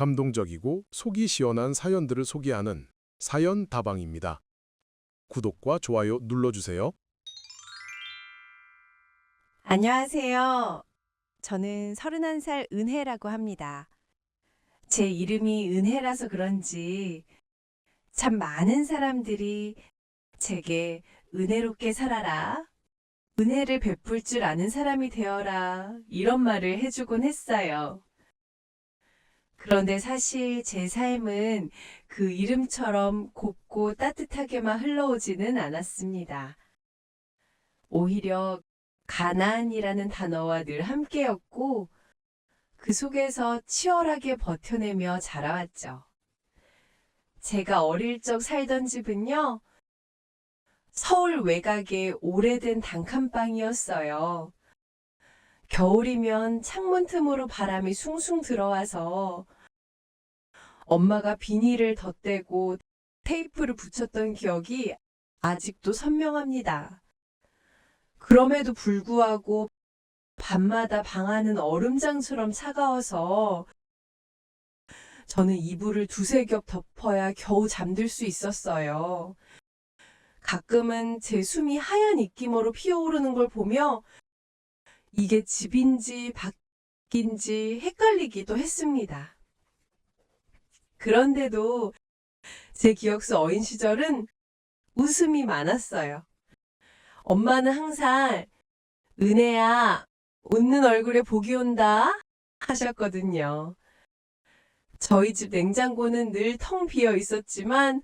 감동적이고 속이 시원한 사연들을 소개하는 사연 다방입니다. 구독과 좋아요 눌러주세요. 안녕하세요. 저는 31살 은혜라고 합니다. 제 이름이 은혜라서 그런지 참 많은 사람들이 제게 은혜롭게 살아라, 은혜를 베풀 줄 아는 사람이 되어라 이런 말을 해주곤 했어요. 그런데 사실 제 삶은 그 이름처럼 곱고 따뜻하게만 흘러오지는 않았습니다. 오히려 가난이라는 단어와 늘 함께였고 그 속에서 치열하게 버텨내며 자라왔죠. 제가 어릴 적 살던 집은요, 서울 외곽의 오래된 단칸방이었어요. 겨울이면 창문 틈으로 바람이 숭숭 들어와서 엄마가 비닐을 덧대고 테이프를 붙였던 기억이 아직도 선명합니다. 그럼에도 불구하고 밤마다 방 안은 얼음장처럼 차가워서 저는 이불을 두세 겹 덮어야 겨우 잠들 수 있었어요. 가끔은 제 숨이 하얀 입김으로 피어오르는 걸 보며 이게 집인지 밖인지 헷갈리기도 했습니다. 그런데도 제 기억속 어린 시절은 웃음이 많았어요. 엄마는 항상 은혜야, 웃는 얼굴에 복이 온다 하셨거든요. 저희 집 냉장고는 늘 텅 비어 있었지만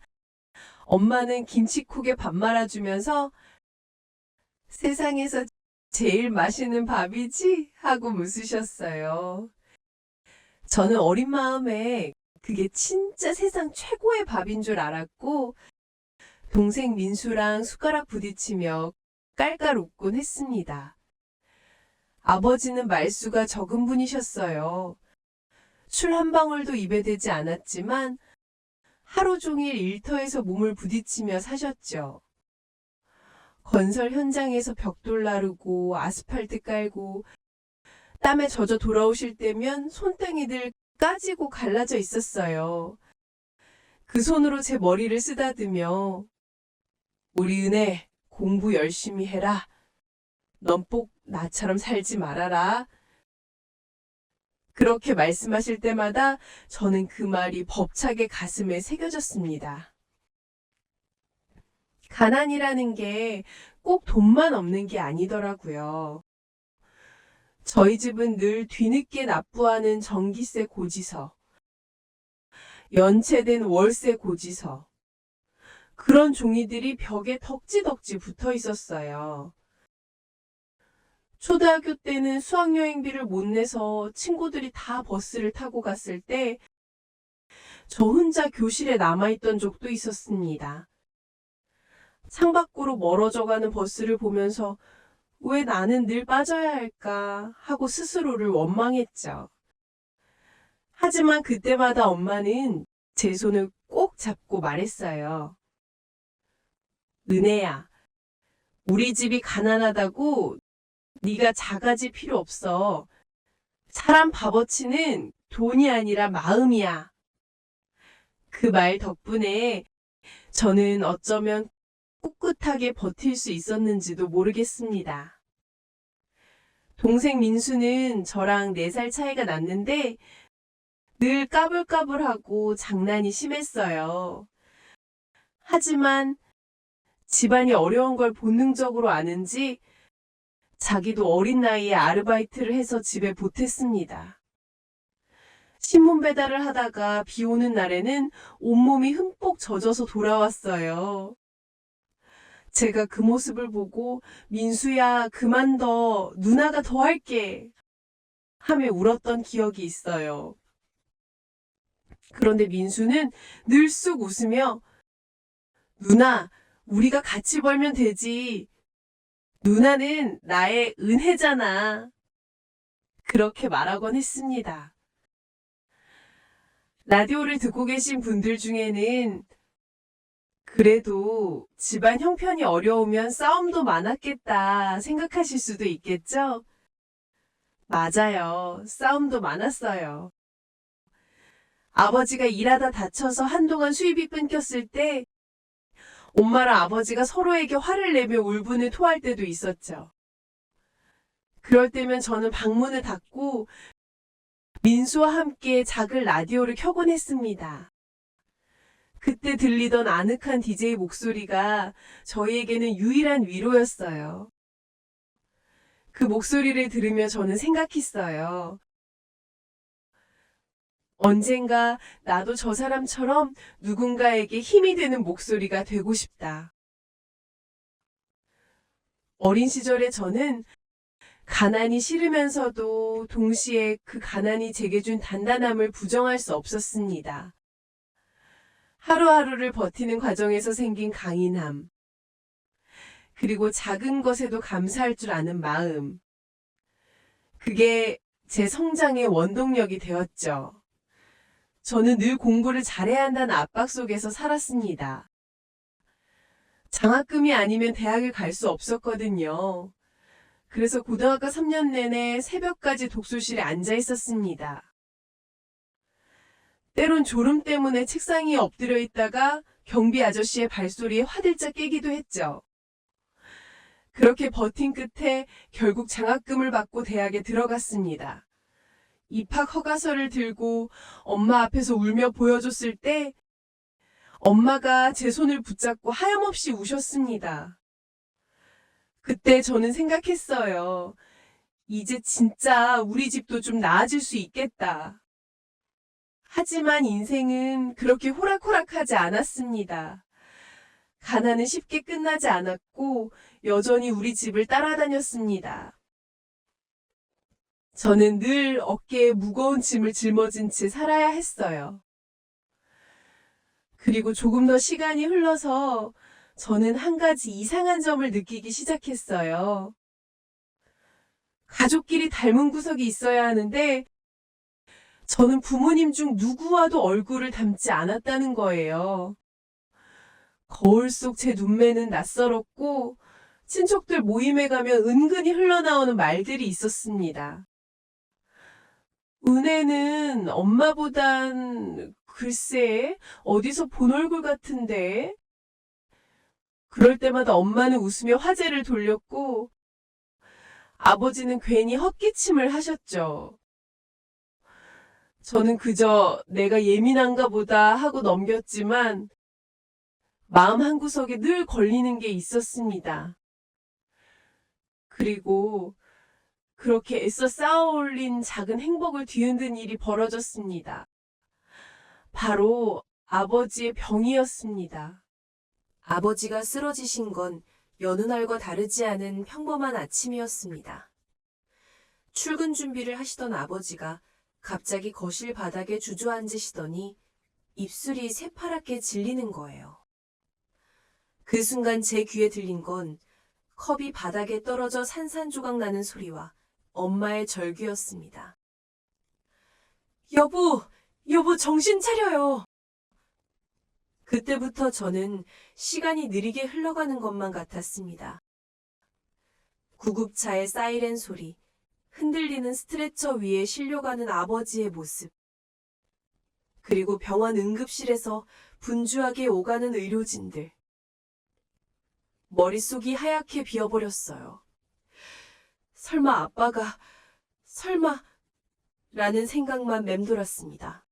엄마는 김치국에 밥 말아주면서 세상에서 제일 맛있는 밥이지? 하고 웃으셨어요. 저는 어린 마음에 그게 진짜 세상 최고의 밥인 줄 알았고 동생 민수랑 숟가락 부딪히며 깔깔 웃곤 했습니다. 아버지는 말수가 적은 분이셨어요. 술 한 방울도 입에 대지 않았지만 하루 종일 일터에서 몸을 부딪히며 사셨죠. 건설 현장에서 벽돌 나르고 아스팔트 깔고 땀에 젖어 돌아오실 때면 손등이들 까지고 갈라져 있었어요. 그 손으로 제 머리를 쓰다듬며 우리 은혜 공부 열심히 해라. 넌 꼭 나처럼 살지 말아라. 그렇게 말씀하실 때마다 저는 그 말이 벅차게 가슴에 새겨졌습니다. 가난이라는 게 꼭 돈만 없는 게 아니더라고요. 저희 집은 늘 뒤늦게 납부하는 전기세 고지서, 연체된 월세 고지서, 그런 종이들이 벽에 덕지덕지 붙어 있었어요. 초등학교 때는 수학여행비를 못 내서 친구들이 다 버스를 타고 갔을 때 저 혼자 교실에 남아있던 적도 있었습니다. 창밖으로 멀어져가는 버스를 보면서 왜 나는 늘 빠져야 할까 하고 스스로를 원망했죠. 하지만 그때마다 엄마는 제 손을 꼭 잡고 말했어요. 은혜야, 우리 집이 가난하다고 네가 작아질 필요 없어. 사람 값어치는 돈이 아니라 마음이야. 그 말 덕분에 저는 어쩌면 꿋꿋하게 버틸 수 있었는지도 모르겠습니다. 동생 민수는 저랑 4살 차이가 났는데 늘 까불까불하고 장난이 심했어요. 하지만 집안이 어려운 걸 본능적으로 아는지 자기도 어린 나이에 아르바이트를 해서 집에 보탰습니다. 신문 배달을 하다가 비 오는 날에는 온몸이 흠뻑 젖어서 돌아왔어요. 제가 그 모습을 보고 민수야 그만둬 누나가 더 할게 하며 울었던 기억이 있어요. 그런데 민수는 늘 쑥 웃으며 누나 우리가 같이 벌면 되지. 누나는 나의 은혜잖아. 그렇게 말하곤 했습니다. 라디오를 듣고 계신 분들 중에는 그래도 집안 형편이 어려우면 싸움도 많았겠다 생각하실 수도 있겠죠? 맞아요. 싸움도 많았어요. 아버지가 일하다 다쳐서 한동안 수입이 끊겼을 때 엄마랑 아버지가 서로에게 화를 내며 울분을 토할 때도 있었죠. 그럴 때면 저는 방문을 닫고 민수와 함께 작은 라디오를 켜곤 했습니다. 그때 들리던 아늑한 DJ 목소리가 저희에게는 유일한 위로였어요. 그 목소리를 들으며 저는 생각했어요. 언젠가 나도 저 사람처럼 누군가에게 힘이 되는 목소리가 되고 싶다. 어린 시절에 저는 가난이 싫으면서도 동시에 그 가난이 제게 준 단단함을 부정할 수 없었습니다. 하루하루를 버티는 과정에서 생긴 강인함, 그리고 작은 것에도 감사할 줄 아는 마음. 그게 제 성장의 원동력이 되었죠. 저는 늘 공부를 잘해야 한다는 압박 속에서 살았습니다. 장학금이 아니면 대학을 갈 수 없었거든요. 그래서 고등학교 3년 내내 새벽까지 독서실에 앉아 있었습니다. 때론 졸음 때문에 책상 위에 엎드려 있다가 경비 아저씨의 발소리에 화들짝 깨기도 했죠. 그렇게 버틴 끝에 결국 장학금을 받고 대학에 들어갔습니다. 입학 허가서를 들고 엄마 앞에서 울며 보여줬을 때 엄마가 제 손을 붙잡고 하염없이 우셨습니다. 그때 저는 생각했어요. 이제 진짜 우리 집도 좀 나아질 수 있겠다. 하지만 인생은 그렇게 호락호락하지 않았습니다. 가난은 쉽게 끝나지 않았고 여전히 우리 집을 따라다녔습니다. 저는 늘 어깨에 무거운 짐을 짊어진 채 살아야 했어요. 그리고 조금 더 시간이 흘러서 저는 한 가지 이상한 점을 느끼기 시작했어요. 가족끼리 닮은 구석이 있어야 하는데 저는 부모님 중 누구와도 얼굴을 닮지 않았다는 거예요. 거울 속 제 눈매는 낯설었고 친척들 모임에 가면 은근히 흘러나오는 말들이 있었습니다. 은혜는 엄마보단 글쎄 어디서 본 얼굴 같은데. 그럴 때마다 엄마는 웃으며 화제를 돌렸고 아버지는 괜히 헛기침을 하셨죠. 저는 그저 내가 예민한가 보다 하고 넘겼지만 마음 한구석에 늘 걸리는 게 있었습니다. 그리고 그렇게 애써 쌓아올린 작은 행복을 뒤흔든 일이 벌어졌습니다. 바로 아버지의 병이었습니다. 아버지가 쓰러지신 건 여느 날과 다르지 않은 평범한 아침이었습니다. 출근 준비를 하시던 아버지가 갑자기 거실 바닥에 주저앉으시더니 입술이 새파랗게 질리는 거예요. 그 순간 제 귀에 들린 건 컵이 바닥에 떨어져 산산조각 나는 소리와 엄마의 절규였습니다. 여보, 정신 차려요. 그때부터 저는 시간이 느리게 흘러가는 것만 같았습니다. 구급차의 사이렌 소리, 흔들리는 스트레처 위에 실려가는 아버지의 모습, 그리고 병원 응급실에서 분주하게 오가는 의료진들. 머릿속이 하얗게 비어버렸어요. 설마 아빠가, 라는 생각만 맴돌았습니다.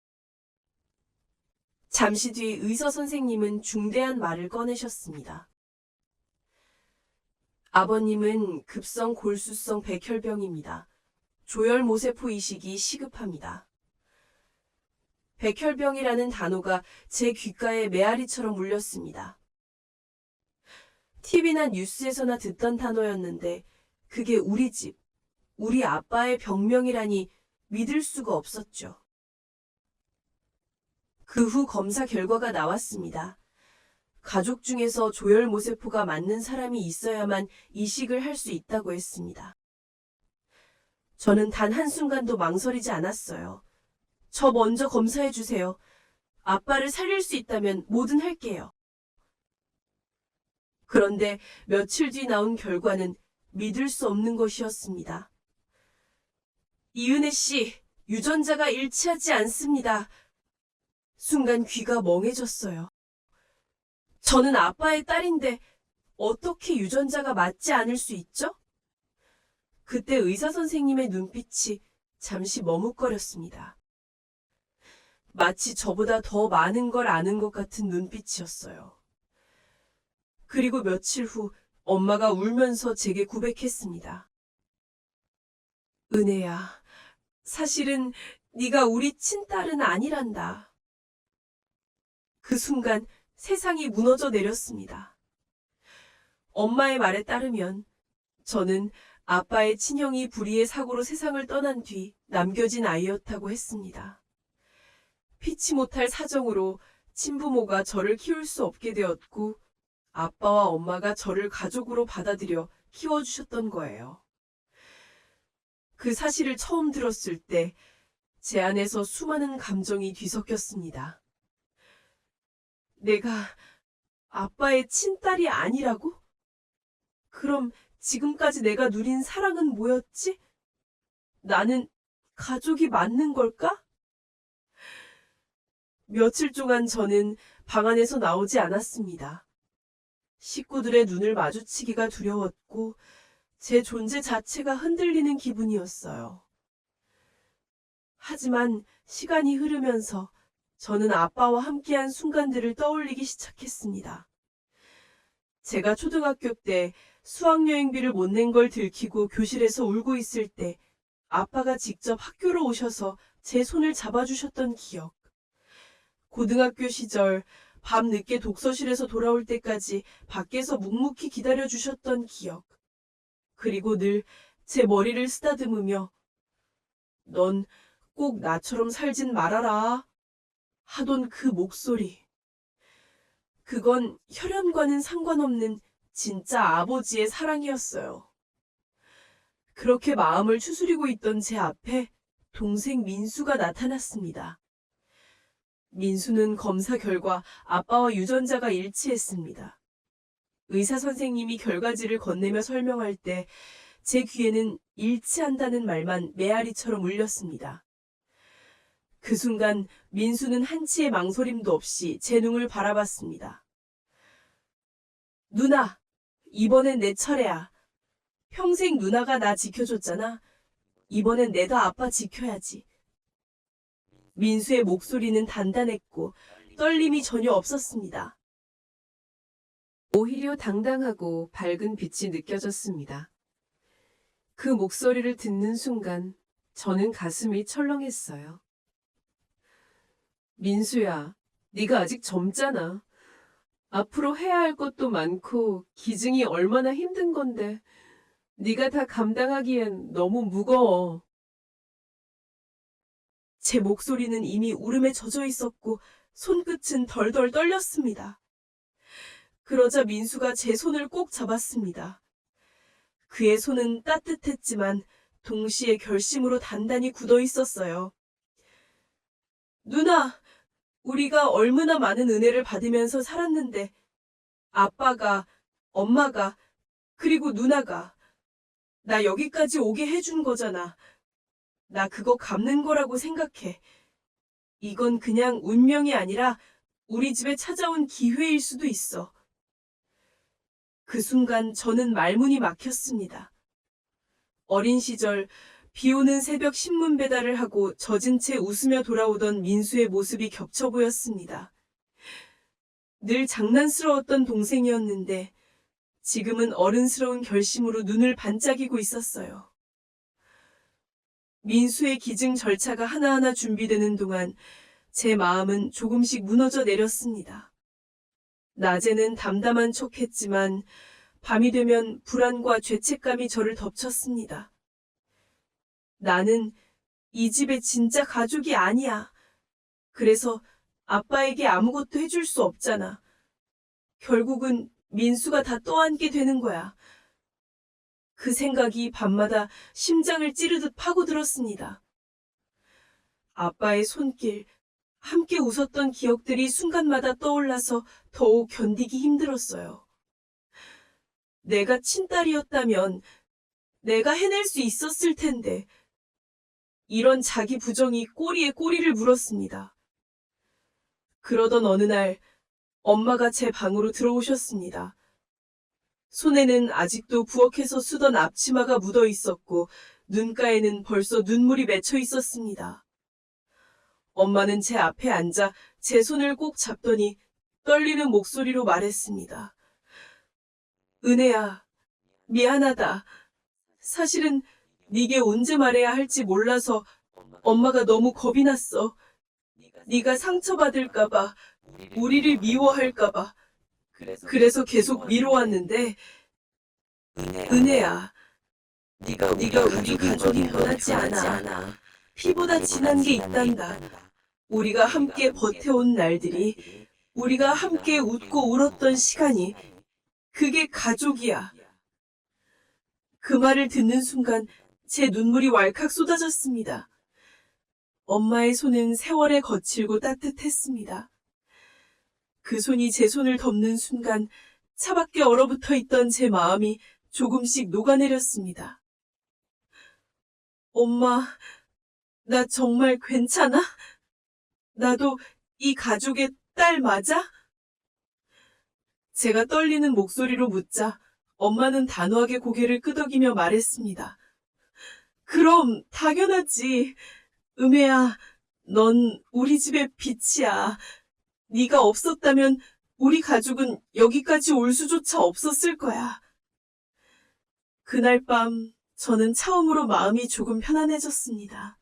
잠시 뒤 의사 선생님은 중대한 말을 꺼내셨습니다. 아버님은 급성 골수성 백혈병입니다. 조혈모세포 이식이 시급합니다. 백혈병이라는 단어가 제 귓가에 메아리처럼 울렸습니다. TV나 뉴스에서나 듣던 단어였는데 그게 우리 집, 우리 아빠의 병명이라니 믿을 수가 없었죠. 그 후 검사 결과가 나왔습니다. 가족 중에서 조혈모세포가 맞는 사람이 있어야만 이식을 할 수 있다고 했습니다. 저는 단 한순간도 망설이지 않았어요. 저 먼저 검사해 주세요. 아빠를 살릴 수 있다면 뭐든 할게요. 그런데 며칠 뒤 나온 결과는 믿을 수 없는 것이었습니다. 이은혜 씨, 유전자가 일치하지 않습니다. 순간 귀가 멍해졌어요. 저는 아빠의 딸인데 어떻게 유전자가 맞지 않을 수 있죠? 그때 의사 선생님의 눈빛이 잠시 머뭇거렸습니다. 마치 저보다 더 많은 걸 아는 것 같은 눈빛이었어요. 그리고 며칠 후 엄마가 울면서 제게 고백했습니다. 은혜야, 사실은 네가 우리 친딸은 아니란다. 그 순간 세상이 무너져 내렸습니다. 엄마의 말에 따르면 저는 아빠의 친형이 불의의 사고로 세상을 떠난 뒤 남겨진 아이였다고 했습니다. 피치 못할 사정으로 친부모가 저를 키울 수 없게 되었고 아빠와 엄마가 저를 가족으로 받아들여 키워주셨던 거예요. 그 사실을 처음 들었을 때 제 안에서 수많은 감정이 뒤섞였습니다. 내가 아빠의 친딸이 아니라고? 그럼 지금까지 내가 누린 사랑은 뭐였지? 나는 가족이 맞는 걸까? 며칠 동안 저는 방 안에서 나오지 않았습니다. 식구들의 눈을 마주치기가 두려웠고 제 존재 자체가 흔들리는 기분이었어요. 하지만 시간이 흐르면서 저는 아빠와 함께한 순간들을 떠올리기 시작했습니다. 제가 초등학교 때 수학여행비를 못 낸 걸 들키고 교실에서 울고 있을 때 아빠가 직접 학교로 오셔서 제 손을 잡아주셨던 기억. 고등학교 시절 밤 늦게 독서실에서 돌아올 때까지 밖에서 묵묵히 기다려주셨던 기억. 그리고 늘 제 머리를 쓰다듬으며 넌 꼭 나처럼 살진 말아라 하던 그 목소리. 그건 혈연과는 상관없는 진짜 아버지의 사랑이었어요. 그렇게 마음을 추스리고 있던 제 앞에 동생 민수가 나타났습니다. 민수는 검사 결과 아빠와 유전자가 일치했습니다. 의사 선생님이 결과지를 건네며 설명할 때 제 귀에는 일치한다는 말만 메아리처럼 울렸습니다. 그 순간 민수는 한치의 망설임도 없이 제 눈을 바라봤습니다. 누나, 이번엔 내 차례야. 평생 누나가 나 지켜줬잖아. 이번엔 내가 아빠 지켜야지. 민수의 목소리는 단단했고 떨림이 전혀 없었습니다. 오히려 당당하고 밝은 빛이 느껴졌습니다. 그 목소리를 듣는 순간 저는 가슴이 철렁했어요. 민수야, 네가 아직 젊잖아. 앞으로 해야 할 것도 많고 기증이 얼마나 힘든 건데 네가 다 감당하기엔 너무 무거워. 제 목소리는 이미 울음에 젖어 있었고 손끝은 덜덜 떨렸습니다. 그러자 민수가 제 손을 꼭 잡았습니다. 그의 손은 따뜻했지만 동시에 결심으로 단단히 굳어 있었어요. 누나, 우리가 얼마나 많은 은혜를 받으면서 살았는데 아빠가, 엄마가, 그리고 누나가 나 여기까지 오게 해준 거잖아. 나 그거 갚는 거라고 생각해. 이건 그냥 운명이 아니라 우리 집에 찾아온 기회일 수도 있어. 그 순간 저는 말문이 막혔습니다. 어린 시절 비 오는 새벽 신문 배달을 하고 젖은 채 웃으며 돌아오던 민수의 모습이 겹쳐 보였습니다. 늘 장난스러웠던 동생이었는데 지금은 어른스러운 결심으로 눈을 반짝이고 있었어요. 민수의 기증 절차가 하나하나 준비되는 동안 제 마음은 조금씩 무너져 내렸습니다. 낮에는 담담한 척했지만 밤이 되면 불안과 죄책감이 저를 덮쳤습니다. 나는 이 집의 진짜 가족이 아니야. 그래서 아빠에게 아무것도 해줄 수 없잖아. 결국은 민수가 다 떠안게 되는 거야. 그 생각이 밤마다 심장을 찌르듯 파고들었습니다. 아빠의 손길, 함께 웃었던 기억들이 순간마다 떠올라서 더욱 견디기 힘들었어요. 내가 친딸이었다면 내가 해낼 수 있었을 텐데. 이런 자기 부정이 꼬리에 꼬리를 물었습니다. 그러던 어느 날 엄마가 제 방으로 들어오셨습니다. 손에는 아직도 부엌에서 쓰던 앞치마가 묻어 있었고 눈가에는 벌써 눈물이 맺혀 있었습니다. 엄마는 제 앞에 앉아 제 손을 꼭 잡더니 떨리는 목소리로 말했습니다. 은혜야, 미안하다. 사실은 네게 언제 말해야 할지 몰라서 엄마가 너무 겁이 났어. 네가 상처받을까봐, 우리를 미워할까봐. 그래서 계속 미뤄왔는데, 은혜야, 네가 우리 가족이 변하지 않아. 피보다 진한 게 있단다. 우리가 함께 버텨온 날들이, 우리가 함께 웃고 울었던 시간이, 그게 가족이야. 그 말을 듣는 순간 제 눈물이 왈칵 쏟아졌습니다. 엄마의 손은 세월에 거칠고 따뜻했습니다. 그 손이 제 손을 덮는 순간 차갑게 얼어붙어 있던 제 마음이 조금씩 녹아내렸습니다. 엄마, 나 정말 괜찮아? 나도 이 가족의 딸 맞아? 제가 떨리는 목소리로 묻자 엄마는 단호하게 고개를 끄덕이며 말했습니다. 그럼 당연하지. 은혜야, 넌 우리 집의 빛이야. 네가 없었다면 우리 가족은 여기까지 올 수조차 없었을 거야. 그날 밤 저는 처음으로 마음이 조금 편안해졌습니다.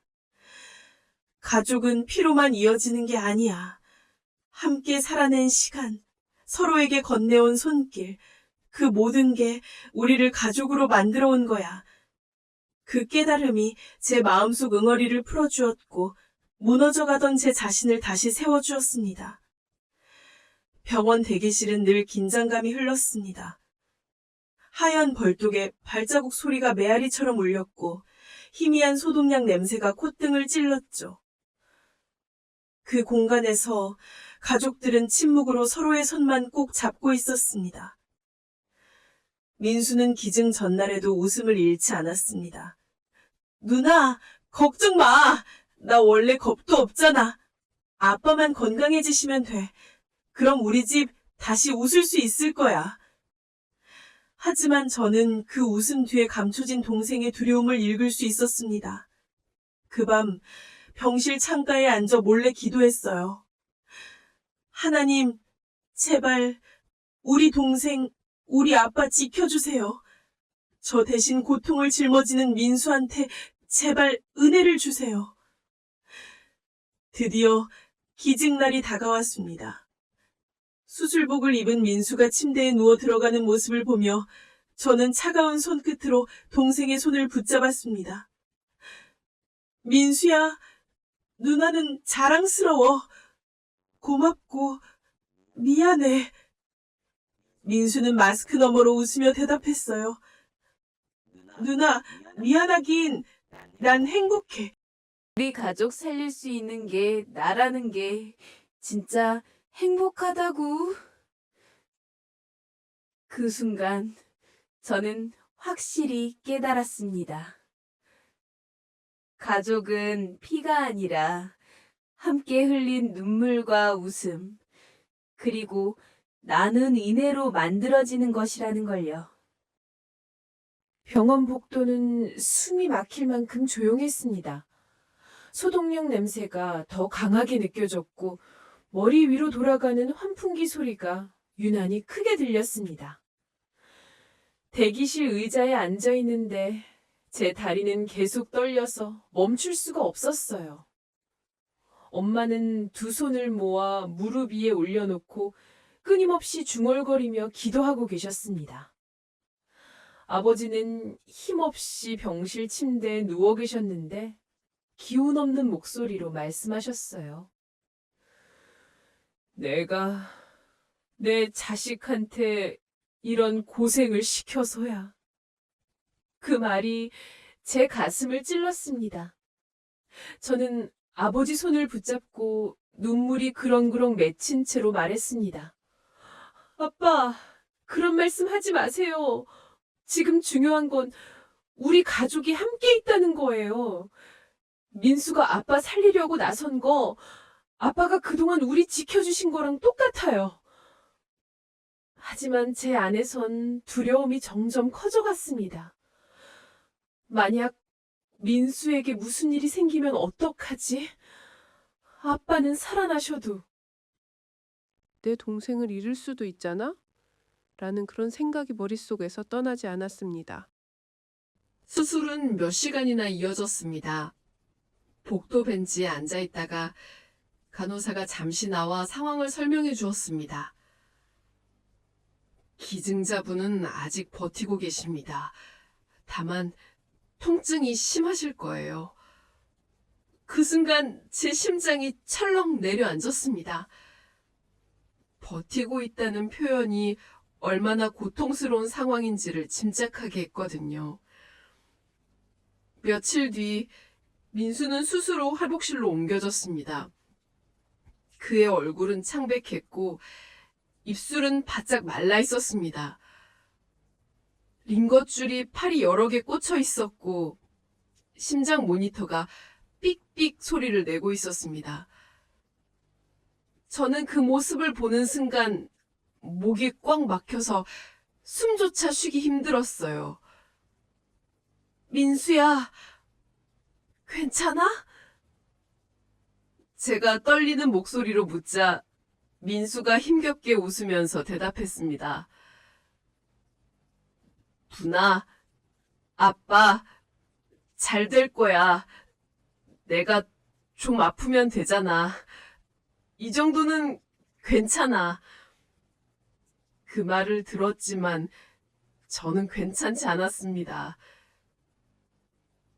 가족은 피로만 이어지는 게 아니야. 함께 살아낸 시간, 서로에게 건네온 손길, 그 모든 게 우리를 가족으로 만들어 온 거야. 그 깨달음이 제 마음속 응어리를 풀어주었고 무너져가던 제 자신을 다시 세워주었습니다. 병원 대기실은 늘 긴장감이 흘렀습니다. 하얀 벌독에 발자국 소리가 메아리처럼 울렸고 희미한 소독약 냄새가 콧등을 찔렀죠. 그 공간에서 가족들은 침묵으로 서로의 손만 꼭 잡고 있었습니다. 민수는 기증 전날에도 웃음을 잃지 않았습니다. 누나, 걱정 마. 나 원래 겁도 없잖아. 아빠만 건강해지시면 돼. 그럼 우리 집 다시 웃을 수 있을 거야. 하지만 저는 그 웃음 뒤에 감춰진 동생의 두려움을 읽을 수 있었습니다. 그 밤 병실 창가에 앉아 몰래 기도했어요. 하나님, 제발 우리 동생, 우리 아빠 지켜주세요. 저 대신 고통을 짊어지는 민수한테 제발 은혜를 주세요. 드디어 기증날이 다가왔습니다. 수술복을 입은 민수가 침대에 누워 들어가는 모습을 보며 저는 차가운 손끝으로 동생의 손을 붙잡았습니다. 민수야, 누나는 자랑스러워. 고맙고 미안해. 민수는 마스크 너머로 웃으며 대답했어요. 누나, 미안하긴 난 행복해. 우리 가족 살릴 수 있는 게 나라는 게 진짜 행복하다고. 그 순간 저는 확실히 깨달았습니다. 가족은 피가 아니라 함께 흘린 눈물과 웃음, 그리고 나눈 인애로 만들어지는 것이라는 걸요. 병원 복도는 숨이 막힐 만큼 조용했습니다. 소독약 냄새가 더 강하게 느껴졌고 머리 위로 돌아가는 환풍기 소리가 유난히 크게 들렸습니다. 대기실 의자에 앉아 있는데 제 다리는 계속 떨려서 멈출 수가 없었어요. 엄마는 두 손을 모아 무릎 위에 올려놓고 끊임없이 중얼거리며 기도하고 계셨습니다. 아버지는 힘없이 병실 침대에 누워 계셨는데 기운 없는 목소리로 말씀하셨어요. 내가 내 자식한테 이런 고생을 시켜서야. 그 말이 제 가슴을 찔렀습니다. 저는 아버지 손을 붙잡고 눈물이 그렁그렁 맺힌 채로 말했습니다. 아빠, 그런 말씀 하지 마세요. 지금 중요한 건 우리 가족이 함께 있다는 거예요. 민수가 아빠 살리려고 나선 거 아빠가 그동안 우리 지켜주신 거랑 똑같아요. 하지만 제 안에선 두려움이 점점 커져갔습니다. 만약 민수에게 무슨 일이 생기면 어떡하지? 아빠는 살아나셔도. 내 동생을 잃을 수도 있잖아? 라는 그런 생각이 머릿속에서 떠나지 않았습니다. 수술은 몇 시간이나 이어졌습니다. 복도 벤치에 앉아 있다가 간호사가 잠시 나와 상황을 설명해 주었습니다. 기증자분은 아직 버티고 계십니다. 다만 통증이 심하실 거예요. 그 순간 제 심장이 철렁 내려앉았습니다. 버티고 있다는 표현이 얼마나 고통스러운 상황인지를 짐작하게 했거든요. 며칠 뒤 민수는 수술 후 회복실로 옮겨졌습니다. 그의 얼굴은 창백했고 입술은 바짝 말라 있었습니다. 링거줄이 팔이 여러 개 꽂혀 있었고 심장 모니터가 삑삑 소리를 내고 있었습니다. 저는 그 모습을 보는 순간 목이 꽉 막혀서 숨조차 쉬기 힘들었어요. 민수야, 괜찮아? 제가 떨리는 목소리로 묻자 민수가 힘겹게 웃으면서 대답했습니다. 누나, 아빠, 잘 될 거야. 내가 좀 아프면 되잖아. 이 정도는 괜찮아. 그 말을 들었지만 저는 괜찮지 않았습니다.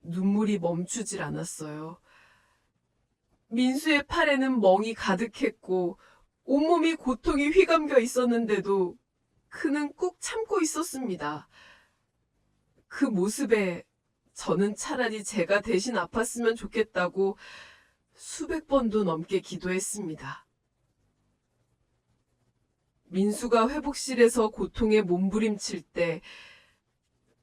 눈물이 멈추질 않았어요. 민수의 팔에는 멍이 가득했고 온몸이 고통이 휘감겨 있었는데도 그는 꾹 참고 있었습니다. 그 모습에 저는 차라리 제가 대신 아팠으면 좋겠다고 수백 번도 넘게 기도했습니다. 민수가 회복실에서 고통에 몸부림칠 때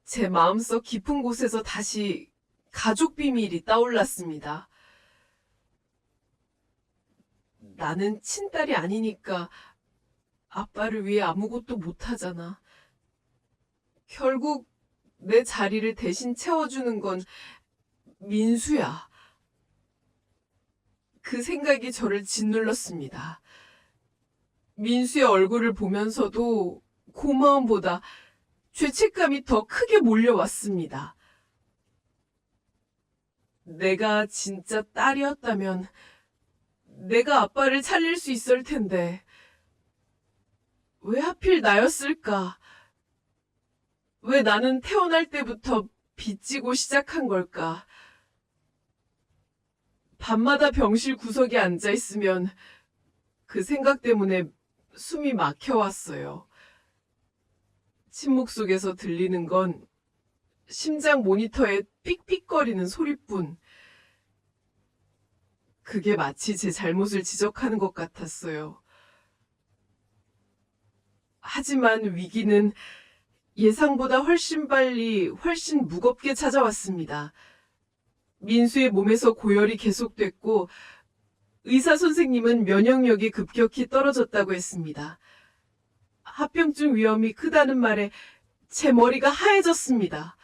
제 마음속 깊은 곳에서 다시 가족 비밀이 떠올랐습니다. 나는 친딸이 아니니까 아빠를 위해 아무것도 못하잖아. 결국 내 자리를 대신 채워주는 건 민수야. 그 생각이 저를 짓눌렀습니다. 민수의 얼굴을 보면서도 고마움보다 죄책감이 더 크게 몰려왔습니다. 내가 진짜 딸이었다면 내가 아빠를 살릴 수 있을 텐데 왜 하필 나였을까? 왜 나는 태어날 때부터 빚지고 시작한 걸까? 밤마다 병실 구석에 앉아 있으면 그 생각 때문에 숨이 막혀왔어요. 침묵 속에서 들리는 건 심장 모니터에 삑삑거리는 소리뿐. 그게 마치 제 잘못을 지적하는 것 같았어요. 하지만 위기는 예상보다 훨씬 빨리, 훨씬 무겁게 찾아왔습니다. 민수의 몸에서 고열이 계속됐고 의사 선생님은 면역력이 급격히 떨어졌다고 했습니다. 합병증 위험이 크다는 말에 제 머리가 하얘졌습니다.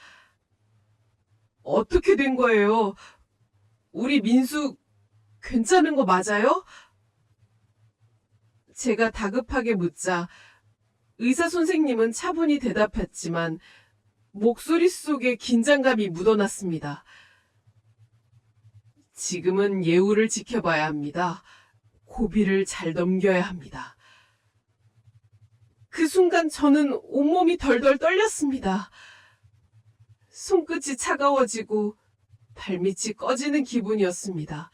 어떻게 된 거예요? 우리 민수 괜찮은 거 맞아요? 제가 다급하게 묻자 의사 선생님은 차분히 대답했지만 목소리 속에 긴장감이 묻어났습니다. 지금은 예우를 지켜봐야 합니다. 고비를 잘 넘겨야 합니다. 그 순간 저는 온몸이 덜덜 떨렸습니다. 손끝이 차가워지고 발밑이 꺼지는 기분이었습니다.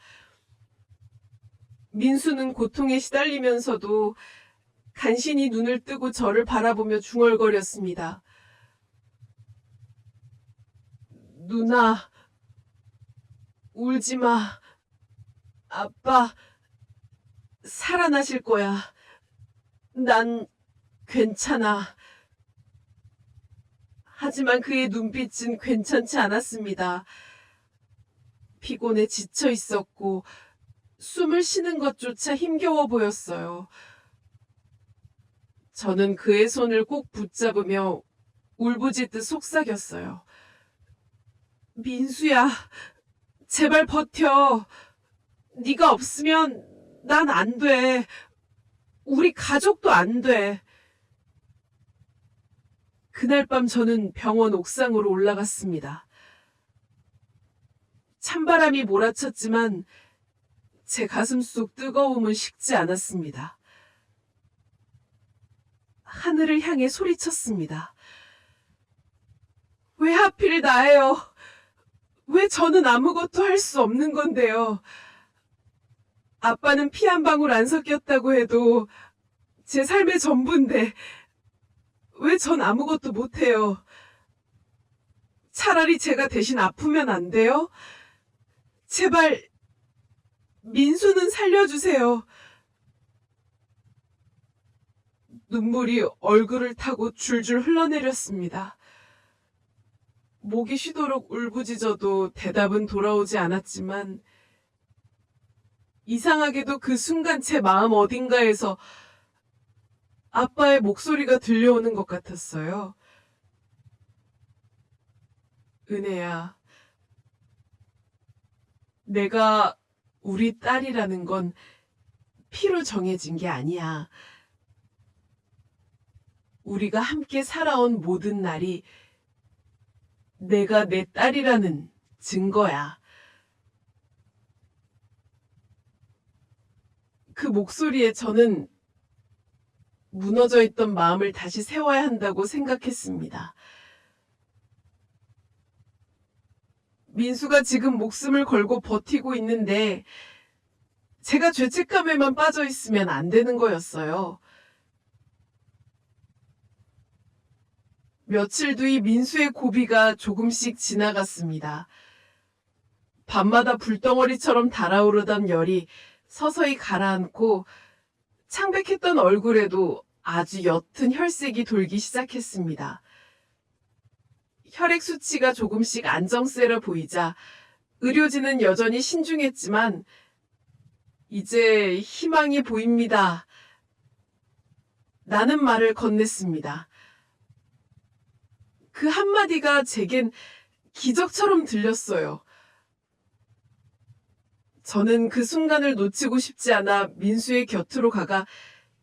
민수는 고통에 시달리면서도 간신히 눈을 뜨고 저를 바라보며 중얼거렸습니다. 누나, 울지 마. 아빠, 살아나실 거야. 난 괜찮아. 하지만 그의 눈빛은 괜찮지 않았습니다. 피곤에 지쳐 있었고 숨을 쉬는 것조차 힘겨워 보였어요. 저는 그의 손을 꼭 붙잡으며 울부짖듯 속삭였어요. 민수야, 제발 버텨. 네가 없으면 난 안 돼. 우리 가족도 안 돼. 그날 밤 저는 병원 옥상으로 올라갔습니다. 찬바람이 몰아쳤지만 제 가슴 속 뜨거움은 식지 않았습니다. 하늘을 향해 소리쳤습니다. 왜 하필 나예요? 왜 저는 아무것도 할 수 없는 건데요? 아빠는 피 한 방울 안 섞였다고 해도 제 삶의 전부인데 왜 전 아무것도 못해요? 차라리 제가 대신 아프면 안 돼요? 제발 민수는 살려주세요. 눈물이 얼굴을 타고 줄줄 흘러내렸습니다. 목이 쉬도록 울부짖어도 대답은 돌아오지 않았지만 이상하게도 그 순간 제 마음 어딘가에서 아빠의 목소리가 들려오는 것 같았어요. 은혜야, 내가 우리 딸이라는 건 피로 정해진 게 아니야. 우리가 함께 살아온 모든 날이 내가 내 딸이라는 증거야. 그 목소리에 저는 무너져 있던 마음을 다시 세워야 한다고 생각했습니다. 민수가 지금 목숨을 걸고 버티고 있는데 제가 죄책감에만 빠져 있으면 안 되는 거였어요. 며칠 뒤 민수의 고비가 조금씩 지나갔습니다. 밤마다 불덩어리처럼 달아오르던 열이 서서히 가라앉고 창백했던 얼굴에도 아주 옅은 혈색이 돌기 시작했습니다. 혈액 수치가 조금씩 안정세려 보이자 의료진은 여전히 신중했지만 이제 희망이 보입니다. 라는 말을 건넸습니다. 그 한마디가 제겐 기적처럼 들렸어요. 저는 그 순간을 놓치고 싶지 않아 민수의 곁으로 가가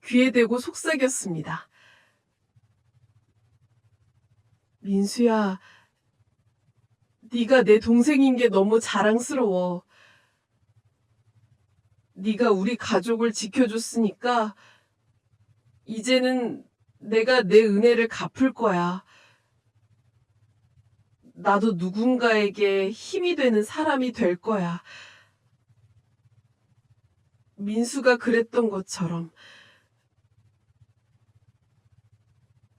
귀에 대고 속삭였습니다. 민수야, 네가 내 동생인 게 너무 자랑스러워. 네가 우리 가족을 지켜줬으니까 이제는 내가 내 은혜를 갚을 거야. 나도 누군가에게 힘이 되는 사람이 될 거야. 민수가 그랬던 것처럼.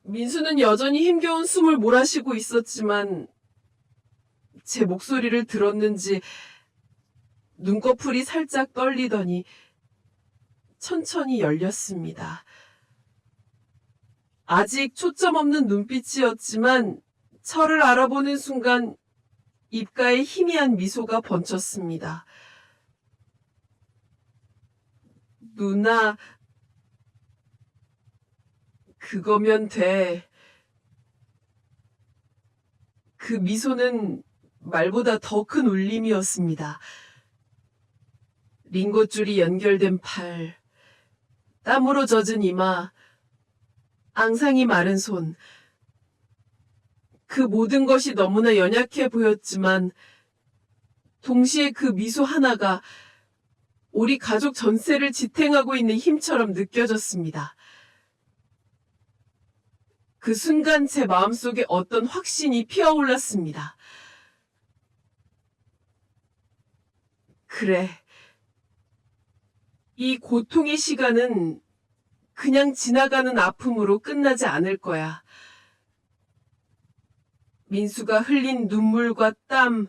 민수는 여전히 힘겨운 숨을 몰아쉬고 있었지만 제 목소리를 들었는지 눈꺼풀이 살짝 떨리더니 천천히 열렸습니다. 아직 초점 없는 눈빛이었지만 저를 알아보는 순간 입가에 희미한 미소가 번졌습니다. 누나, 그거면 돼. 그 미소는 말보다 더 큰 울림이었습니다. 링고줄이 연결된 팔, 땀으로 젖은 이마, 앙상이 마른 손. 그 모든 것이 너무나 연약해 보였지만 동시에 그 미소 하나가 우리 가족 전체를 지탱하고 있는 힘처럼 느껴졌습니다. 그 순간 제 마음속에 어떤 확신이 피어올랐습니다. 그래. 이 고통의 시간은 그냥 지나가는 아픔으로 끝나지 않을 거야. 민수가 흘린 눈물과 땀,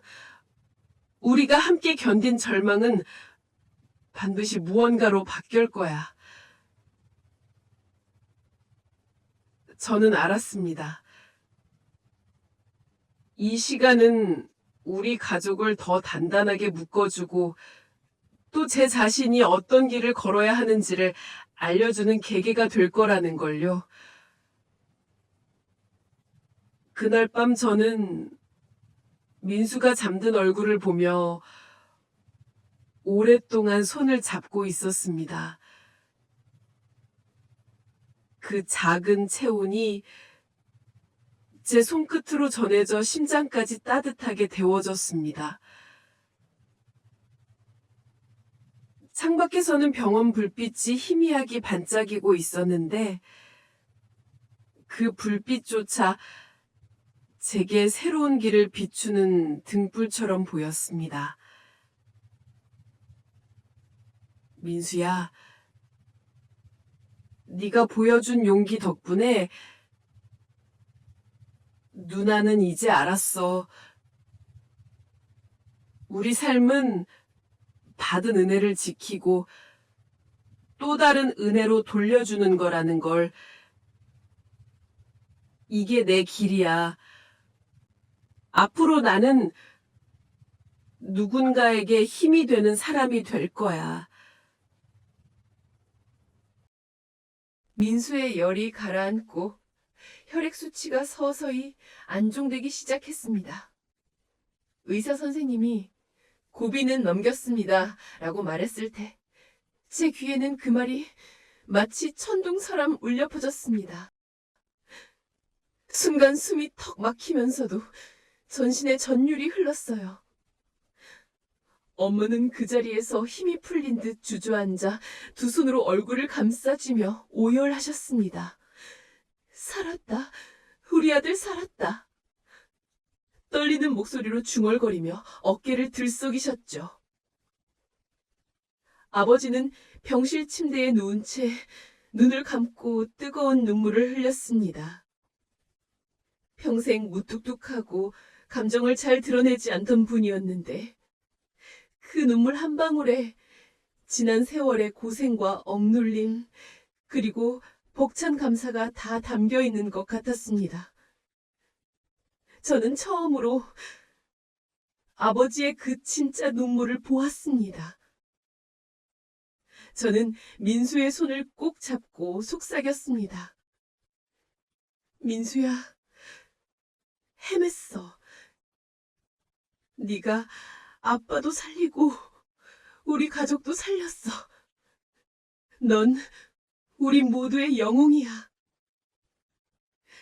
우리가 함께 견딘 절망은 반드시 무언가로 바뀔 거야. 저는 알았습니다. 이 시간은 우리 가족을 더 단단하게 묶어주고 또 제 자신이 어떤 길을 걸어야 하는지를 알려주는 계기가 될 거라는 걸요. 그날 밤 저는 민수가 잠든 얼굴을 보며 오랫동안 손을 잡고 있었습니다. 그 작은 체온이 제 손끝으로 전해져 심장까지 따뜻하게 데워졌습니다. 창밖에서는 병원 불빛이 희미하게 반짝이고 있었는데 그 불빛조차 제게 새로운 길을 비추는 등불처럼 보였습니다. 민수야, 네가 보여준 용기 덕분에 누나는 이제 알았어. 우리 삶은 받은 은혜를 지키고 또 다른 은혜로 돌려주는 거라는 걸. 이게 내 길이야. 앞으로 나는 누군가에게 힘이 되는 사람이 될 거야. 민수의 열이 가라앉고 혈액 수치가 서서히 안정되기 시작했습니다. 의사 선생님이 고비는 넘겼습니다 라고 말했을 때 제 귀에는 그 말이 마치 천둥처럼 울려 퍼졌습니다. 순간 숨이 턱 막히면서도 전신에 전율이 흘렀어요. 엄마는 그 자리에서 힘이 풀린 듯 주저앉아 두 손으로 얼굴을 감싸쥐며 오열하셨습니다. 살았다. 우리 아들 살았다. 떨리는 목소리로 중얼거리며 어깨를 들썩이셨죠. 아버지는 병실 침대에 누운 채 눈을 감고 뜨거운 눈물을 흘렸습니다. 평생 무뚝뚝하고 감정을 잘 드러내지 않던 분이었는데 그 눈물 한 방울에 지난 세월의 고생과 억눌림 그리고 벅찬 감사가 다 담겨 있는 것 같았습니다. 저는 처음으로 아버지의 그 진짜 눈물을 보았습니다. 저는 민수의 손을 꼭 잡고 속삭였습니다. 민수야, 해냈어. 네가 아빠도 살리고 우리 가족도 살렸어. 넌 우리 모두의 영웅이야.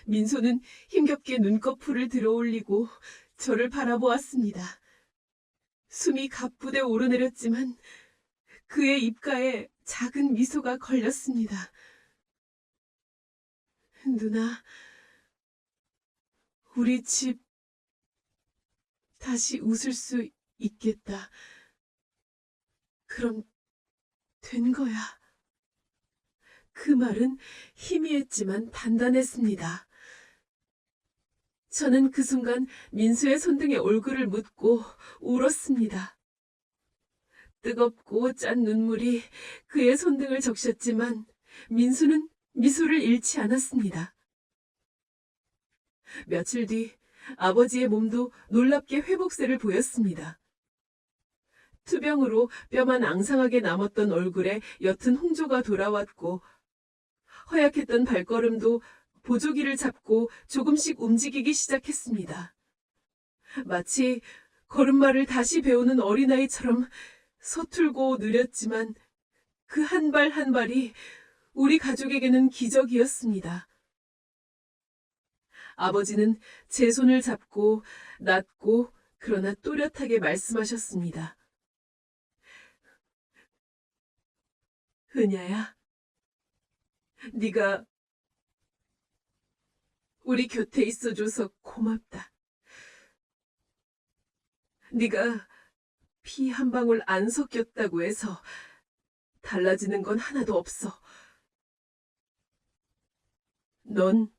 민소는 힘겹게 눈꺼풀을 들어올리고 저를 바라보았습니다. 숨이 가쁘게 오르내렸지만 그의 입가에 작은 미소가 걸렸습니다. 누나, 우리 집 다시 웃을 수 있겠다. 그럼 된 거야. 그 말은 희미했지만 단단했습니다. 저는 그 순간 민수의 손등에 얼굴을 묻고 울었습니다. 뜨겁고 짠 눈물이 그의 손등을 적셨지만 민수는 미소를 잃지 않았습니다. 며칠 뒤 아버지의 몸도 놀랍게 회복세를 보였습니다. 투병으로 뼈만 앙상하게 남았던 얼굴에 옅은 홍조가 돌아왔고 허약했던 발걸음도 보조기를 잡고 조금씩 움직이기 시작했습니다. 마치 걸음마를 다시 배우는 어린아이처럼 서툴고 느렸지만 그 한 발 한 발이 우리 가족에게는 기적이었습니다. 아버지는 제 손을 잡고 낮고 그러나 또렷하게 말씀하셨습니다. 은야야, 네가 우리 곁에 있어줘서 고맙다. 네가 피 한 방울 안 섞였다고 해서 달라지는 건 하나도 없어. 넌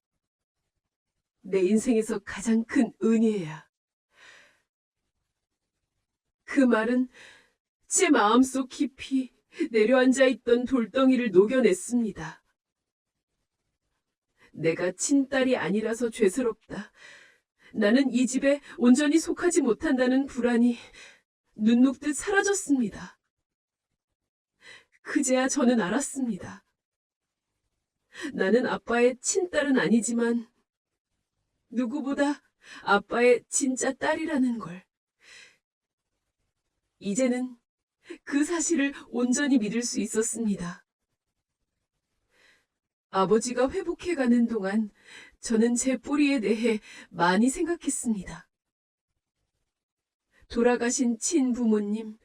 내 인생에서 가장 큰 은혜야. 그 말은 제 마음속 깊이 내려앉아 있던 돌덩이를 녹여냈습니다. 내가 친딸이 아니라서 죄스럽다. 나는 이 집에 온전히 속하지 못한다는 불안이 눈 녹듯 사라졌습니다. 그제야 저는 알았습니다. 나는 아빠의 친딸은 아니지만 누구보다 아빠의 진짜 딸이라는 걸. 이제는 그 사실을 온전히 믿을 수 있었습니다. 아버지가 회복해가는 동안 저는 제 뿌리에 대해 많이 생각했습니다. 돌아가신 친부모님,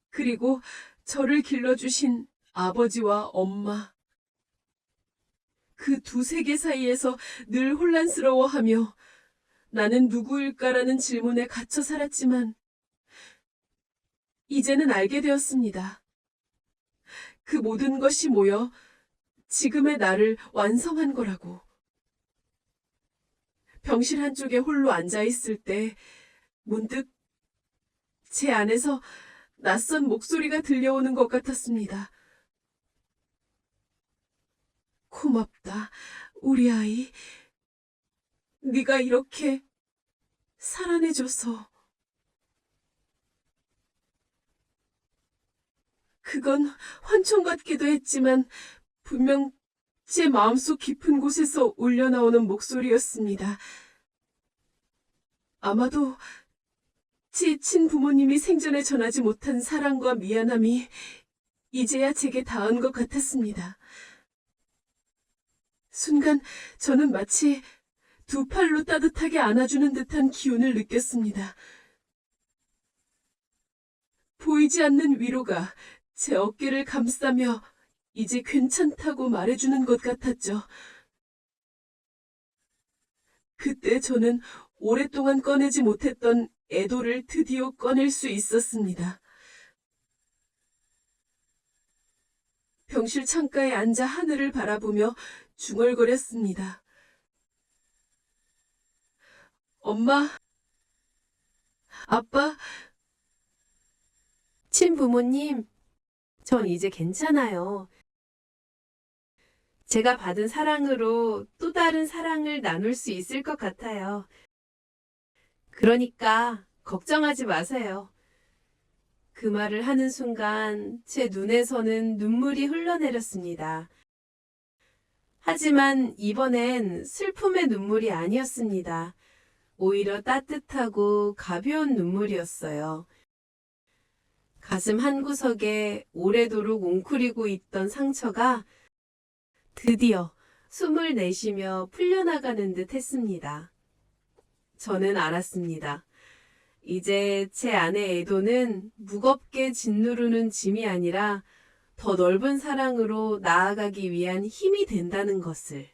그리고 저를 길러주신 아버지와 엄마. 그 두 세계 사이에서 늘 혼란스러워하며 나는 누구일까라는 질문에 갇혀 살았지만 이제는 알게 되었습니다. 그 모든 것이 모여 지금의 나를 완성한 거라고. 병실 한쪽에 홀로 앉아있을 때 문득 제 안에서 낯선 목소리가 들려오는 것 같았습니다. 고맙다, 우리 아이. 네가 이렇게 살아내줘서. 그건 환청 같기도 했지만 분명 제 마음속 깊은 곳에서 울려나오는 목소리였습니다. 아마도 제 친부모님이 생전에 전하지 못한 사랑과 미안함이 이제야 제게 닿은 것 같았습니다. 순간 저는 마치 두 팔로 따뜻하게 안아주는 듯한 기운을 느꼈습니다. 보이지 않는 위로가 제 어깨를 감싸며 이제 괜찮다고 말해주는 것 같았죠. 그때 저는 오랫동안 꺼내지 못했던 애도를 드디어 꺼낼 수 있었습니다. 병실 창가에 앉아 하늘을 바라보며 중얼거렸습니다. 엄마, 아빠, 친부모님, 전 이제 괜찮아요. 제가 받은 사랑으로 또 다른 사랑을 나눌 수 있을 것 같아요. 그러니까 걱정하지 마세요. 그 말을 하는 순간 제 눈에서는 눈물이 흘러내렸습니다. 하지만 이번엔 슬픔의 눈물이 아니었습니다. 오히려 따뜻하고 가벼운 눈물이었어요. 가슴 한구석에 오래도록 웅크리고 있던 상처가 드디어 숨을 내쉬며 풀려나가는 듯 했습니다. 저는 알았습니다. 이제 제 안의 애도는 무겁게 짓누르는 짐이 아니라 더 넓은 사랑으로 나아가기 위한 힘이 된다는 것을.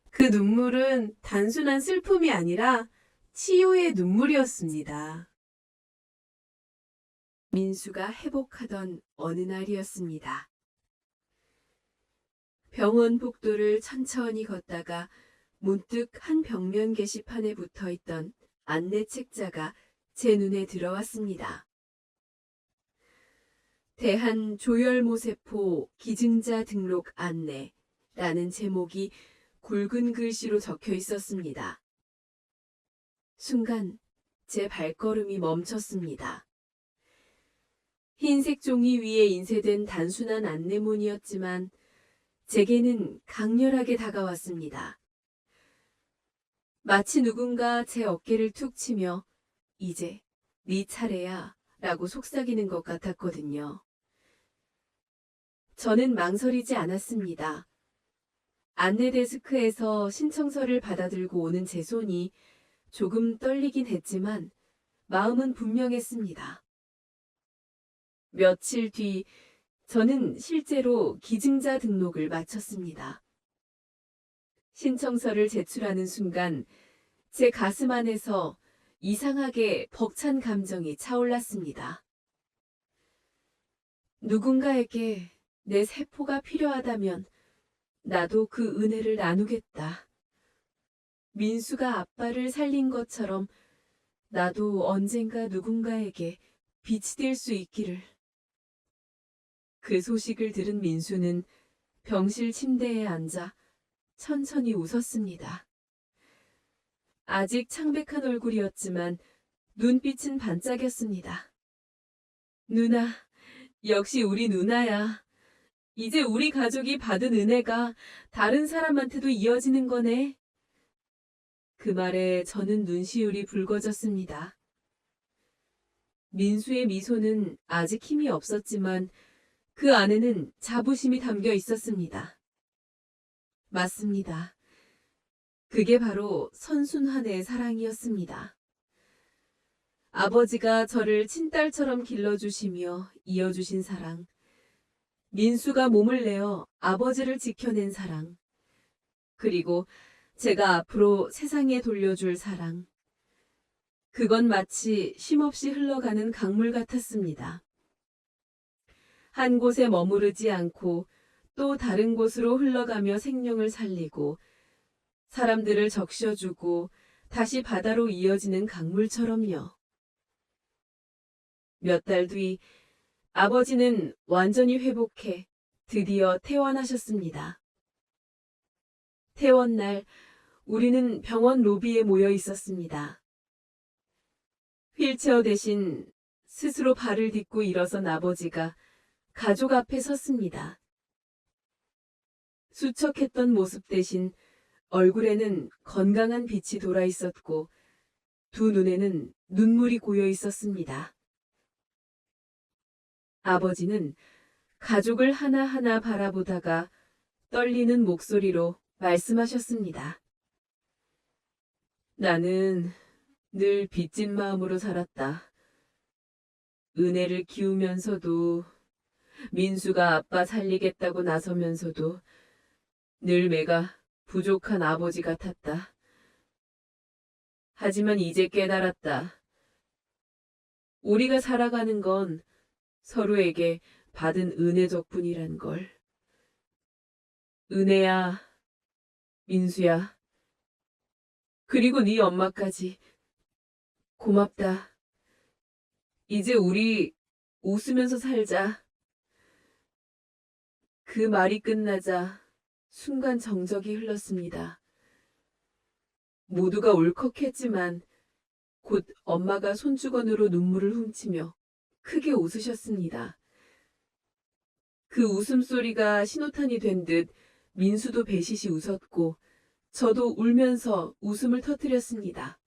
그 눈물은 단순한 슬픔이 아니라 치유의 눈물이었습니다. 민수가 회복하던 어느 날이었습니다. 병원 복도를 천천히 걷다가 문득 한 벽면 게시판에 붙어있던 안내 책자가 제 눈에 들어왔습니다. 대한조혈모세포 기증자 등록 안내라는 제목이 굵은 글씨로 적혀 있었습니다. 순간 제 발걸음이 멈췄습니다. 흰색 종이 위에 인쇄된 단순한 안내문이었지만 제게는 강렬하게 다가왔습니다. 마치 누군가 제 어깨를 툭 치며 이제 네 차례야 라고 속삭이는 것 같았거든요. 저는 망설이지 않았습니다. 안내 데스크에서 신청서를 받아들고 오는 제 손이 조금 떨리긴 했지만 마음은 분명했습니다. 며칠 뒤 저는 실제로 기증자 등록을 마쳤습니다. 신청서를 제출하는 순간 제 가슴 안에서 이상하게 벅찬 감정이 차올랐습니다. 누군가에게 내 세포가 필요하다면 나도 그 은혜를 나누겠다. 민수가 아빠를 살린 것처럼 나도 언젠가 누군가에게 빛이 될 수 있기를. 그 소식을 들은 민수는 병실 침대에 앉아 천천히 웃었습니다. 아직 창백한 얼굴이었지만 눈빛은 반짝였습니다. 누나, 역시 우리 누나야. 이제 우리 가족이 받은 은혜가 다른 사람한테도 이어지는 거네. 그 말에 저는 눈시울이 붉어졌습니다. 민수의 미소는 아직 힘이 없었지만 그 안에는 자부심이 담겨 있었습니다. 맞습니다. 그게 바로 선순환의 사랑이었습니다. 아버지가 저를 친딸처럼 길러주시며 이어주신 사랑. 민수가 몸을 내어 아버지를 지켜낸 사랑. 그리고 제가 앞으로 세상에 돌려줄 사랑. 그건 마치 쉼없이 흘러가는 강물 같았습니다. 한 곳에 머무르지 않고 또 다른 곳으로 흘러가며 생명을 살리고 사람들을 적셔주고 다시 바다로 이어지는 강물처럼요. 몇 달 뒤 아버지는 완전히 회복해 드디어 퇴원하셨습니다. 퇴원날 우리는 병원 로비에 모여 있었습니다. 휠체어 대신 스스로 발을 딛고 일어선 아버지가 가족 앞에 섰습니다. 수척했던 모습 대신 얼굴에는 건강한 빛이 돌아 있었고 두 눈에는 눈물이 고여 있었습니다. 아버지는 가족을 하나하나 바라보다가 떨리는 목소리로 말씀하셨습니다. 나는 늘 빚진 마음으로 살았다. 은혜를 키우면서도 민수가 아빠 살리겠다고 나서면서도 늘 내가 부족한 아버지 같았다. 하지만 이제 깨달았다. 우리가 살아가는 건 서로에게 받은 은혜 덕분이란 걸. 은혜야, 민수야, 그리고 네 엄마까지 고맙다. 이제 우리 웃으면서 살자. 그 말이 끝나자 순간 정적이 흘렀습니다. 모두가 울컥했지만 곧 엄마가 손주건으로 눈물을 훔치며 크게 웃으셨습니다. 그 웃음소리가 신호탄이 된 듯 민수도 배시시 웃었고 저도 울면서 웃음을 터뜨렸습니다.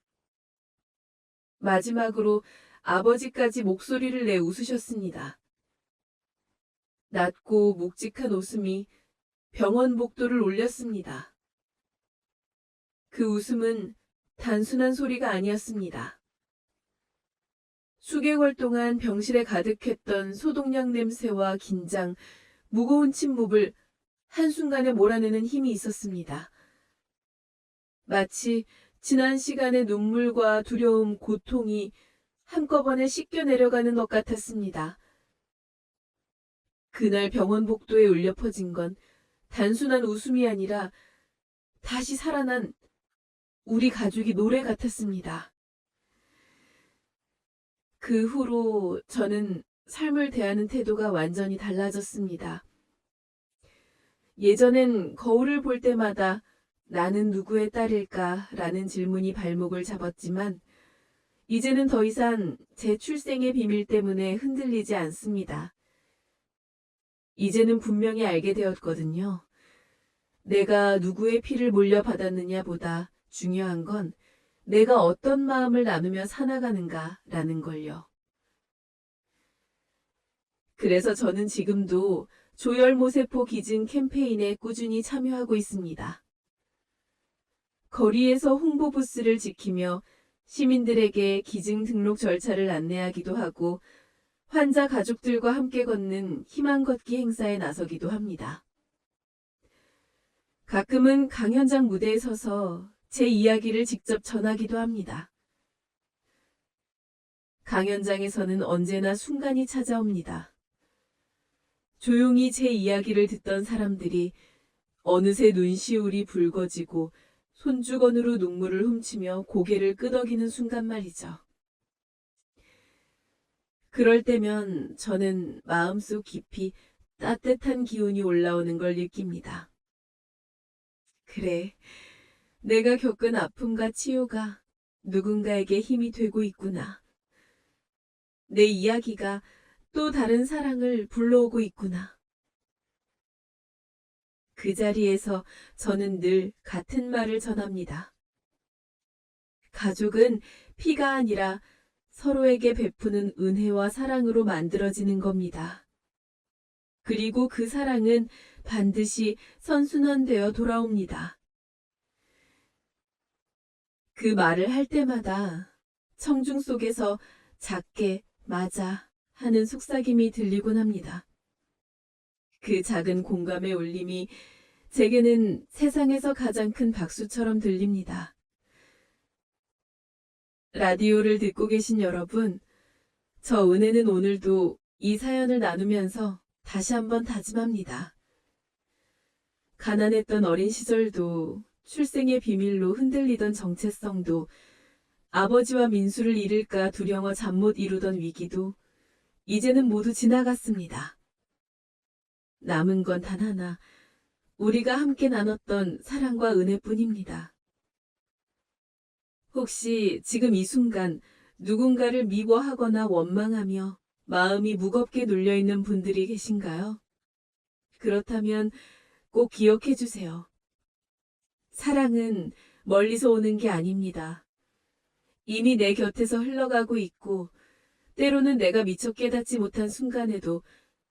마지막으로 아버지까지 목소리를 내 웃으셨습니다. 낮고 묵직한 웃음이 병원 복도를 울렸습니다. 그 웃음은 단순한 소리가 아니었습니다. 수개월 동안 병실에 가득했던 소독약 냄새와 긴장, 무거운 침묵을 한순간에 몰아내는 힘이 있었습니다. 마치 지난 시간의 눈물과 두려움, 고통이 한꺼번에 씻겨 내려가는 것 같았습니다. 그날 병원 복도에 울려 퍼진 건 단순한 웃음이 아니라 다시 살아난 우리 가족이 노래 같았습니다. 그 후로 저는 삶을 대하는 태도가 완전히 달라졌습니다. 예전엔 거울을 볼 때마다 나는 누구의 딸일까? 라는 질문이 발목을 잡았지만 이제는 더 이상 제 출생의 비밀 때문에 흔들리지 않습니다. 이제는 분명히 알게 되었거든요. 내가 누구의 피를 물려받았느냐보다 중요한 건 내가 어떤 마음을 나누며 살아가는가라는 걸요. 그래서 저는 지금도 조혈모세포 기증 캠페인에 꾸준히 참여하고 있습니다. 거리에서 홍보 부스를 지키며 시민들에게 기증 등록 절차를 안내하기도 하고 환자 가족들과 함께 걷는 희망 걷기 행사에 나서기도 합니다. 가끔은 강연장 무대에 서서 제 이야기를 직접 전하기도 합니다. 강연장에서는 언제나 순간이 찾아옵니다. 조용히 제 이야기를 듣던 사람들이 어느새 눈시울이 붉어지고 손주건으로 눈물을 훔치며 고개를 끄덕이는 순간 말이죠. 그럴 때면 저는 마음속 깊이 따뜻한 기운이 올라오는 걸 느낍니다. 그래, 내가 겪은 아픔과 치유가 누군가에게 힘이 되고 있구나. 내 이야기가 또 다른 사랑을 불러오고 있구나. 그 자리에서 저는 늘 같은 말을 전합니다. 가족은 피가 아니라 서로에게 베푸는 은혜와 사랑으로 만들어지는 겁니다. 그리고 그 사랑은 반드시 선순환되어 돌아옵니다. 그 말을 할 때마다 청중 속에서 작게 맞아 하는 속삭임이 들리곤 합니다. 그 작은 공감의 울림이 제게는 세상에서 가장 큰 박수처럼 들립니다. 라디오를 듣고 계신 여러분, 저 은혜는 오늘도 이 사연을 나누면서 다시 한번 다짐합니다. 가난했던 어린 시절도, 출생의 비밀로 흔들리던 정체성도, 아버지와 민수를 잃을까 두려워 잠 못 이루던 위기도 이제는 모두 지나갔습니다. 남은 건 단 하나, 우리가 함께 나눴던 사랑과 은혜뿐입니다. 혹시 지금 이 순간 누군가를 미워하거나 원망하며 마음이 무겁게 눌려있는 분들이 계신가요? 그렇다면 꼭 기억해 주세요. 사랑은 멀리서 오는 게 아닙니다. 이미 내 곁에서 흘러가고 있고, 때로는 내가 미처 깨닫지 못한 순간에도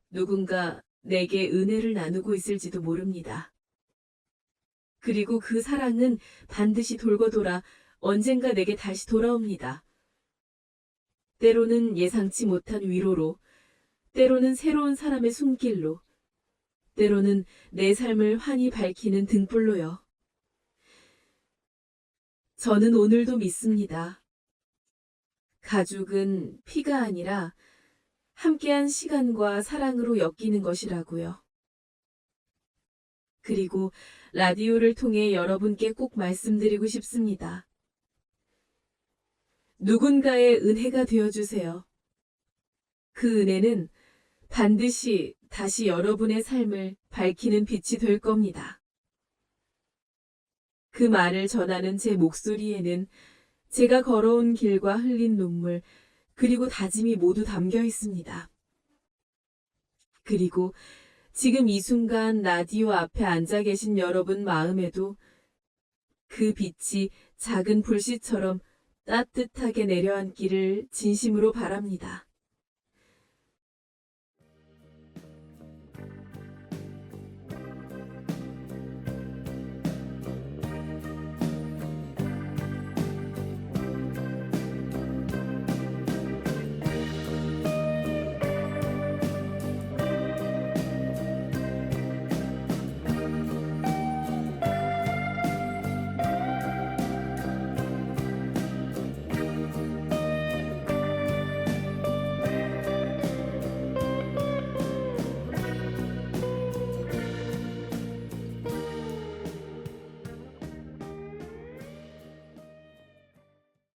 누군가 내게 은혜를 나누고 있을지도 모릅니다. 그리고 그 사랑은 반드시 돌고 돌아 언젠가 내게 다시 돌아옵니다. 때로는 예상치 못한 위로로, 때로는 새로운 사람의 손길로, 때로는 내 삶을 환히 밝히는 등불로요. 저는 오늘도 믿습니다. 가족은 피가 아니라 함께한 시간과 사랑으로 엮이는 것이라고요. 그리고 라디오를 통해 여러분께 꼭 말씀드리고 싶습니다. 누군가의 은혜가 되어주세요. 그 은혜는 반드시 다시 여러분의 삶을 밝히는 빛이 될 겁니다. 그 말을 전하는 제 목소리에는 제가 걸어온 길과 흘린 눈물, 그리고 다짐이 모두 담겨 있습니다. 그리고 지금 이 순간 라디오 앞에 앉아 계신 여러분 마음에도 그 빛이 작은 불씨처럼 따뜻하게 내려앉기를 진심으로 바랍니다.